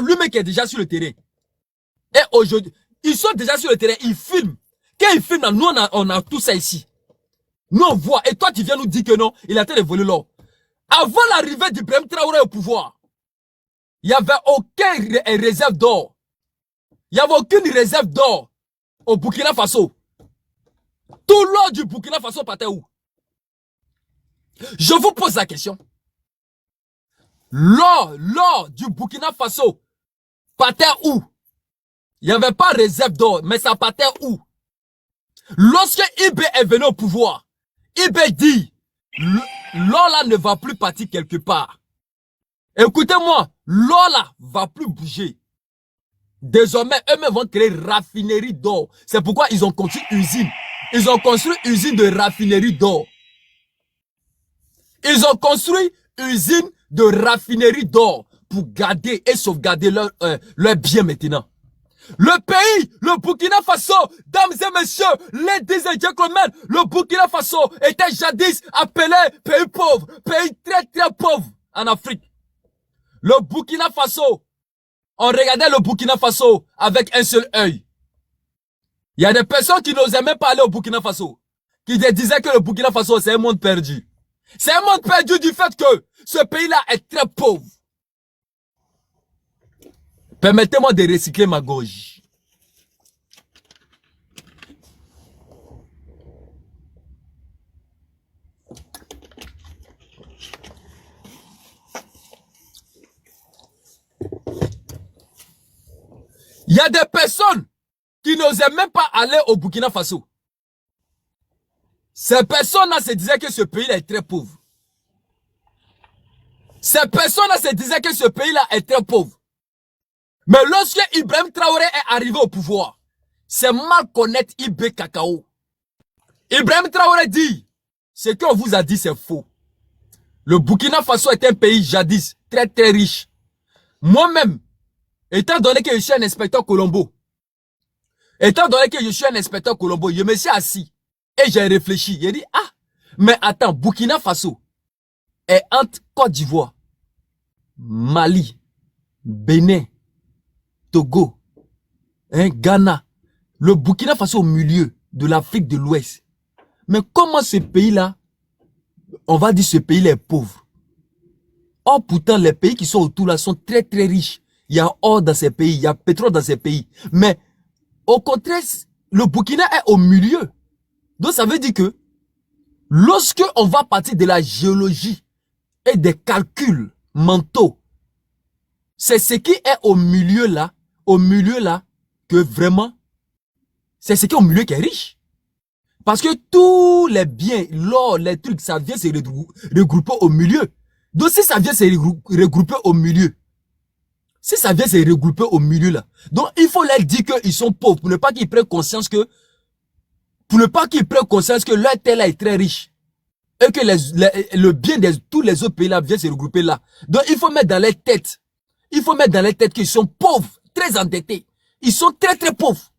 lui-même qui est déjà sur le terrain. Et aujourd'hui, ils sont déjà sur le terrain, ils filment. Quand ils filment, nous on a tout ça ici. Nous on voit, et toi tu viens nous dire que non, il a été de voler l'or. Avant l'arrivée d'Ibrahim Traoré au pouvoir, il n'y avait aucune réserve d'or. Il n'y avait aucune réserve d'or au Burkina Faso. Tout l'or du Burkina Faso partait où? Je vous pose la question. L'or du Burkina Faso partait où? Il n'y avait pas réserve d'or, mais ça partait où? Lorsque Ibé est venu au pouvoir, Ibé dit, l'or là ne va plus partir quelque part. Écoutez-moi, l'or là va plus bouger. Désormais, eux-mêmes vont créer raffinerie d'or. C'est pourquoi ils ont construit usine. Ils ont construit usine de raffinerie d'or. Ils ont construit usine de raffinerie d'or pour garder et sauvegarder leurs biens maintenant. Le pays, le Burkina Faso, dames et messieurs, ladies and gentlemen, le Burkina Faso était jadis appelé pays pauvre, pays très très pauvre en Afrique. Le Burkina Faso, on regardait le Burkina Faso avec un seul œil. Il y a des personnes qui n'osaient même pas aller au Burkina Faso, qui disaient que le Burkina Faso c'est un monde perdu. C'est un monde perdu du fait que ce pays-là est très pauvre. Permettez-moi de recycler ma gauche. Il y a des personnes qui n'osaient même pas aller au Burkina Faso. Ces personnes-là se disaient que ce pays-là est très pauvre. Ces personnes-là se disaient que ce pays-là est très pauvre. Mais lorsque Ibrahim Traoré est arrivé au pouvoir, c'est mal connaître Ibé Cacao. Ibrahim Traoré dit, ce qu'on vous a dit c'est faux. Le Burkina Faso est un pays jadis très très riche. Moi-même, étant donné que je suis un inspecteur Colombo, je me suis assis et j'ai réfléchi. J'ai dit, ah, mais attends, Burkina Faso est entre Côte d'Ivoire, Mali, Bénin, Togo, Ghana, le Burkina Faso au milieu de l'Afrique de l'Ouest. Mais comment ce pays-là, on va dire ce pays-là est pauvre? Or pourtant les pays qui sont autour là sont très très riches. Il y a or dans ces pays, il y a pétrole dans ces pays. Mais au contraire, le Burkina est au milieu. Donc ça veut dire que lorsque on va partir de la géologie et des calculs mentaux, c'est ce qui est au milieu là, que vraiment, c'est ce qui est au milieu qui est riche. Parce que tous les biens, l'or, les trucs, ça vient se regrouper au milieu. Donc si ça vient se regrouper au milieu, là, donc il faut leur dire qu'ils sont pauvres, pour ne pas qu'ils prennent conscience que, leur terre là est très riche. Et que le bien de tous les autres pays là vient se regrouper là. Donc il faut mettre dans leur tête, qu'ils sont pauvres, très endettés. Ils sont très très pauvres.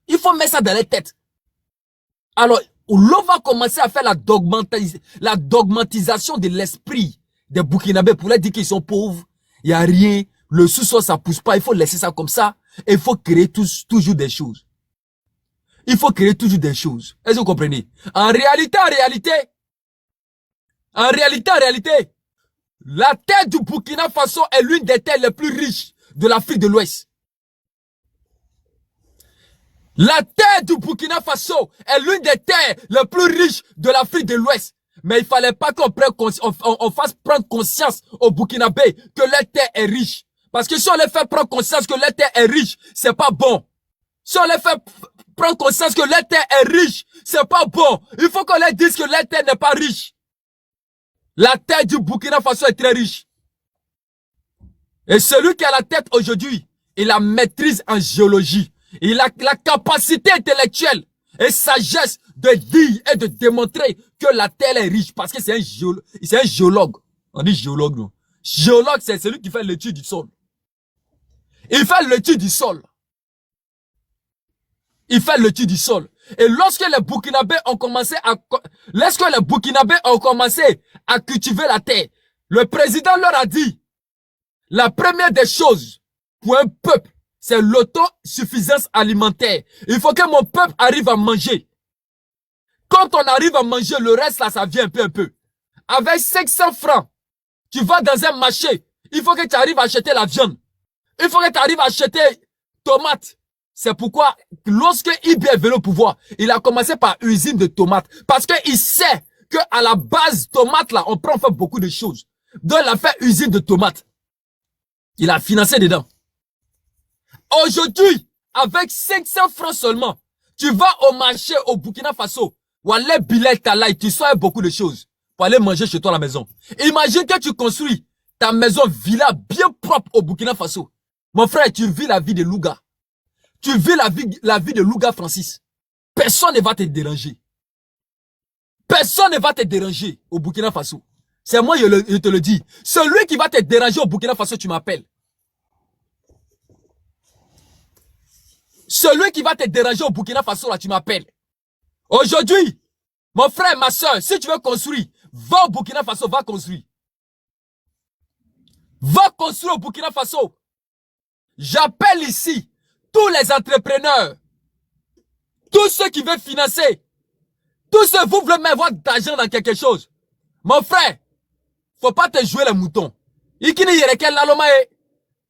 Il faut mettre ça dans leur tête. Alors, l'on va commencer à faire la dogmatisation de l'esprit des Burkinabés pour leur dire qu'ils sont pauvres. Il n'y a rien. Le sous-sol, ça pousse pas. Il faut laisser ça comme ça. Et il faut créer toujours des choses. Est-ce que vous comprenez? En réalité, la terre du Burkina Faso est l'une des terres les plus riches de l'Afrique de l'Ouest. La terre du Burkina Faso est l'une des terres les plus riches de l'Afrique de l'Ouest. Mais il fallait pas qu'on fasse prendre conscience aux Burkinabés que leur terre est riche. Parce que si on les fait prendre conscience que leur terre est riche, c'est pas bon. Si on les fait prendre conscience que leur terre est riche, c'est pas bon. Il faut qu'on leur dise que leur terre n'est pas riche. La terre du Burkina Faso est très riche. Et celui qui a la tête aujourd'hui, il la maîtrise en géologie. Il a la capacité intellectuelle et sagesse de dire et de démontrer que la terre est riche parce que c'est un géologue. On dit géologue, non? Géologue, c'est celui qui fait l'étude du sol. Il fait l'étude du sol. Et lorsque les Burkinabés ont commencé à cultiver la terre, le président leur a dit, la première des choses pour un peuple, c'est l'autosuffisance alimentaire. Il faut que mon peuple arrive à manger. Quand on arrive à manger, le reste là, ça vient un peu, un peu. Avec 500 francs, tu vas dans un marché. Il faut que tu arrives à acheter la viande. Il faut que tu arrives à acheter tomates. C'est pourquoi, lorsque IB est venu au pouvoir, il a commencé par usine de tomates. Parce qu'il sait que à la base, tomates là, on prend en fait beaucoup de choses. Donc, il a fait usine de tomates. Il a financé dedans. Aujourd'hui, avec 500 francs seulement, tu vas au marché au Burkina Faso. Wallah Bilal Talaï, tu sois beaucoup de choses pour aller manger chez toi à la maison. Imagine que tu construis ta maison villa bien propre au Burkina Faso. Mon frère, tu vis la vie de Louga. Tu vis la vie de Louga Francis. Personne ne va te déranger. Personne ne va te déranger au Burkina Faso. C'est moi, je te le dis. Celui qui va te déranger au Burkina Faso, tu m'appelles. Celui qui va te déranger au Burkina Faso, là, tu m'appelles. Aujourd'hui, mon frère, ma soeur, si tu veux construire, va au Burkina Faso, va construire. Va construire au Burkina Faso. J'appelle ici tous les entrepreneurs, tous ceux qui veulent financer, tous ceux qui vous voulez mettre votre argent dans quelque chose. Mon frère, faut pas te jouer les moutons.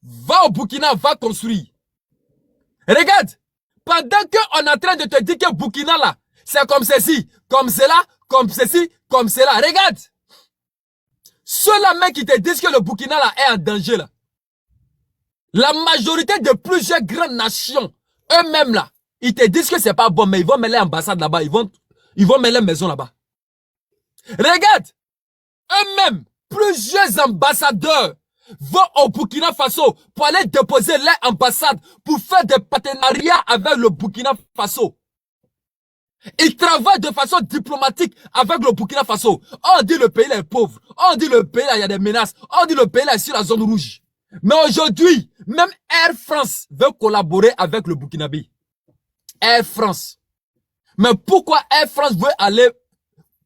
Va au Burkina, va construire. Regarde, pendant qu'on est en train de te dire que Burkina là, c'est comme ceci, comme cela, comme ceci, comme cela. Regarde. Ceux-là même qui te disent que le Burkina là est en danger là. La majorité de plusieurs grandes nations, eux-mêmes là, ils te disent que c'est pas bon, mais ils vont mettre l'ambassade là-bas, ils vont mettre la maison là-bas. Regarde. Eux-mêmes, plusieurs ambassadeurs vont au Burkina Faso pour aller déposer leur ambassade pour faire des partenariats avec le Burkina Faso. Ils travaillent de façon diplomatique avec le Burkina Faso. On dit le pays là est pauvre. On dit le pays là il y a des menaces. On dit le pays là est sur la zone rouge. Mais aujourd'hui, même Air France veut collaborer avec le Burkinabé. Air France. Mais pourquoi Air France veut aller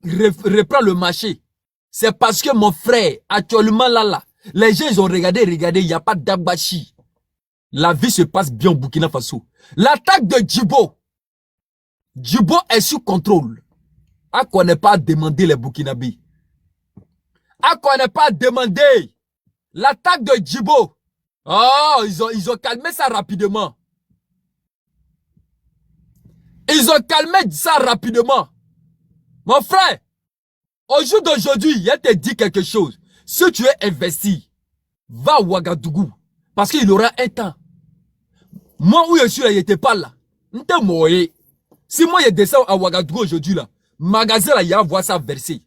reprendre le marché? C'est parce que mon frère, actuellement là, les gens ils ont regardé, il n'y a pas d'abachi. La vie se passe bien au Burkina Faso. L'attaque de Djibo est sous contrôle. À quoi n'est pas demandé les Burkinabés? À quoi n'est pas demandé? L'attaque de Djibo. Oh, ils ont calmé ça rapidement. Ils ont calmé ça rapidement. Mon frère, au jour d'aujourd'hui, il te dit quelque chose. Si tu es investi, va à Ouagadougou. Parce qu'il aura un temps. Moi où je suis là, il n'était pas là. Si moi je descends à Ouagadougou aujourd'hui là, magasin là, il y a voir ça versé.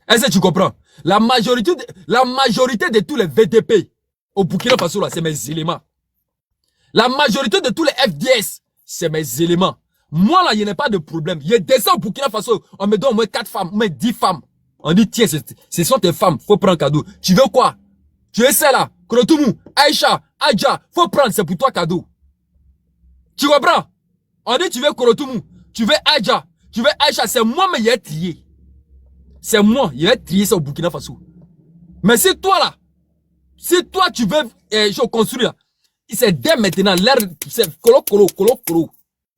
Est-ce que tu comprends? La majorité de tous les VDP au Burkina Faso là, c'est mes éléments. La majorité de tous les FDS, c'est mes éléments. Moi là, il n'y a pas de problème. Je descends au Burkina Faso, on me donne au moins 4 femmes, au moins 10 femmes. On dit, tiens, ce sont tes femmes, faut prendre cadeau. Tu veux quoi? Tu es celle-là, Krotoumou, Aïcha, Adja, faut prendre, c'est pour toi cadeau. Tu comprends? On dit, tu veux Krotoumou, tu veux Adja, tu veux Aïcha, c'est moi, mais il est trié. C'est moi, il est trié ça au Burkina Faso. Mais si toi là, si toi tu veux construire, c'est dès maintenant, l'air, c'est colo.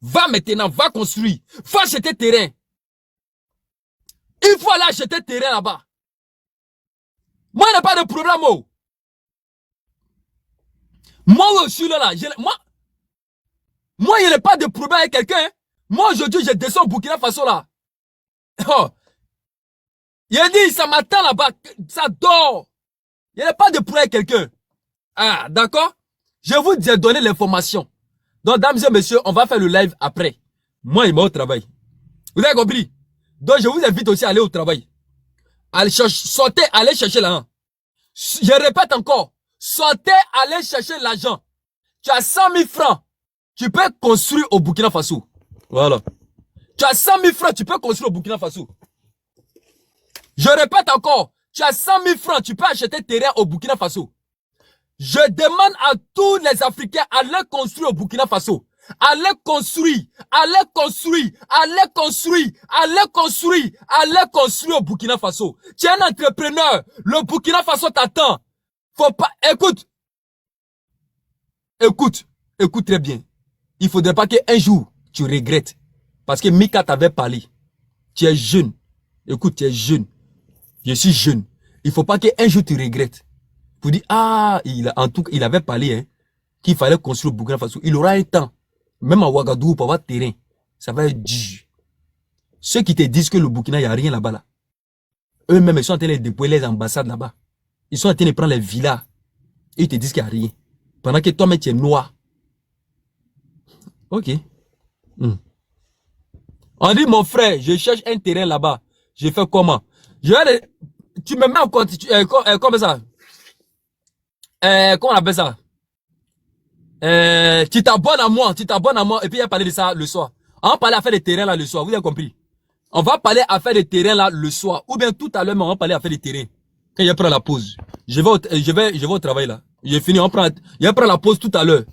Va maintenant, va construire, va acheter terrain. Il faut aller acheter terrain là-bas. Moi, il n'y a pas de problème. Oh. Moi, je suis là. Moi, il n'y a pas de problème avec quelqu'un. Hein. Moi, aujourd'hui, je descends au Burkina Faso là. Oh. Il a dit, ça m'attend là-bas. Ça dort. Il n'y a pas de problème avec quelqu'un. Ah, d'accord? Je vous ai donné l'information. Donc, dames et messieurs, on va faire le live après. Moi, il m'a au travail. Vous avez compris? Donc, je vous invite aussi à aller au travail. Allez sortez, allez chercher l'argent. Je répète encore. Sortez, allez chercher l'argent. Tu as 100 000 francs. Tu peux construire au Burkina Faso. Voilà. Tu as 100 000 francs, tu peux construire au Burkina Faso. Je répète encore. Tu as 100 000 francs, tu peux acheter terrain au Burkina Faso. Je demande à tous les Africains d'aller construire au Burkina Faso. Allez construire, allez construire, allez construire, allez construire, allez construire au Burkina Faso. Tu es un entrepreneur, le Burkina Faso t'attend. Faut pas, écoute, Écoute, écoute très bien. Il ne faudrait pas qu'un jour, tu regrettes. Parce que Mika t'avait parlé. Tu es jeune. Écoute, tu es jeune. Je suis jeune. Il ne faut pas qu'un jour tu regrettes. Pour dire, ah, en tout cas, il avait parlé, hein, qu'il fallait construire le Burkina Faso. Il aura un temps. Même à Ouagadougou, pour avoir terrain. Ça va être dur. Ceux qui te disent que le Burkina, il n'y a rien là-bas, là. Eux-mêmes, ils sont en train de déployer les ambassades là-bas. Ils sont en train de prendre les villas. Et ils te disent qu'il n'y a rien. Pendant que toi-même, tu es noir. Ok. On dit, mon frère, je cherche un terrain là-bas. Je fais comment? Tu me mets en compte, comme ça. Comment on appelle ça? Tu t'abonnes à moi, et puis il a parlé de ça le soir. On va parler à faire des terrains là le soir, vous avez compris? On va parler à faire des terrains là le soir, ou bien tout à l'heure, on va parler à faire des terrains. Quand il prend la pause, je vais au travail là. J'ai fini, il va prendre la pause tout à l'heure.